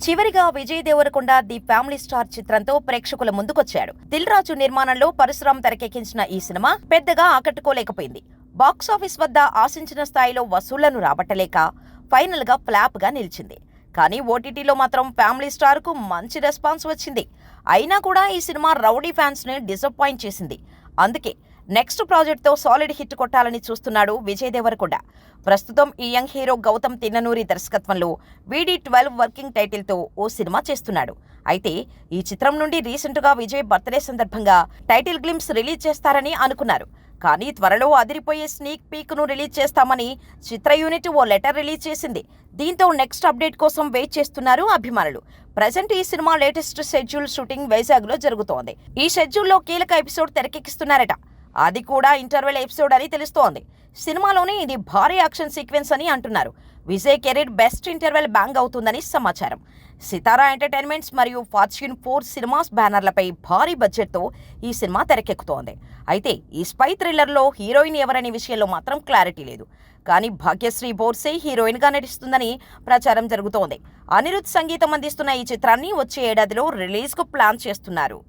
చివరిగా Vijay Deverakonda The Family Star చిత్రంతో ప్రేక్షకుల ముందుకొచ్చాడు. దిల్ రాజు నిర్మాణంలో పరశురామ్ తెరకెక్కించిన ఈ సినిమా పెద్దగా ఆకట్టుకోలేకపోయింది. బాక్సాఫీస్ వద్ద ఆశించిన స్థాయిలో వసూళ్లను రాబట్టలేక ఫైనల్ గా ఫ్లాప్ గా నిలిచింది. కానీ ఓటీటీలో మాత్రం ఫ్యామిలీ స్టార్ కు మంచి రెస్పాన్స్ వచ్చింది. అయినా కూడా ఈ సినిమా రౌడీ ఫ్యాన్స్ ని డిసప్పాయింట్ చేసింది. అందుకే నెక్స్ట్ ప్రాజెక్ట్ తో సాలిడ్ హిట్ కొట్టాలని చూస్తున్నాడు విజయ్ దేవరకొండ. ప్రస్తుతం ఈ యంగ్ హీరో గౌతమ్ తిన్ననూరి దర్శకత్వంలో VD12 వర్కింగ్ టైటిల్ తో ఓ సినిమా చేస్తున్నాడు. అయితే ఈ చిత్రం నుండి రీసెంట్ గా విజయ్ బర్త్డే సందర్భంగా టైటిల్ గ్లింప్స్ రిలీజ్ చేస్తారని అనుకున్నారు. కానీ త్వరలో అదిరిపోయే స్నీక్ పీక్ ను రిలీజ్ చేస్తామని చిత్ర యూనిట్ ఓ లెటర్ రిలీజ్ చేసింది. దీంతో నెక్స్ట్ అప్డేట్ కోసం వెయిట్ చేస్తున్నారు అభిమానులు. ప్రజెంట్ ఈ cinema latest schedule shooting Vizag లో జరుగుతోంది. ఈ షెడ్యూల్లో కీలక ఎపిసోడ్ తెరకెక్కిస్తున్నారట. అది కూడా ఇంటర్వెల్ ఎపిసోడ్ అని తెలుస్తోంది. సినిమాలోనే ఇది భారీ యాక్షన్ సీక్వెన్స్ అని అంటున్నారు. Vijay career best interval bang అవుతుందని సమాచారం. సితారా ఎంటర్టైన్మెంట్స్ మరియు ఫార్చ్యూన్ 4 సినిమాస్ బ్యానర్లపై భారీ బడ్జెట్తో ఈ సినిమా తెరకెక్కుతోంది. అయితే ఈ స్పై థ్రిల్లర్లో హీరోయిన్ ఎవరనే విషయంలో మాత్రం క్లారిటీ లేదు. కానీ భాగ్యశ్రీ బోర్సే హీరోయిన్గా నటిస్తుందని ప్రచారం జరుగుతోంది. అనిరుద్ సంగీతం అందిస్తున్న ఈ చిత్రాన్ని వచ్చే ఏడాదిలో రిలీజ్కు ప్లాన్ చేస్తున్నారు.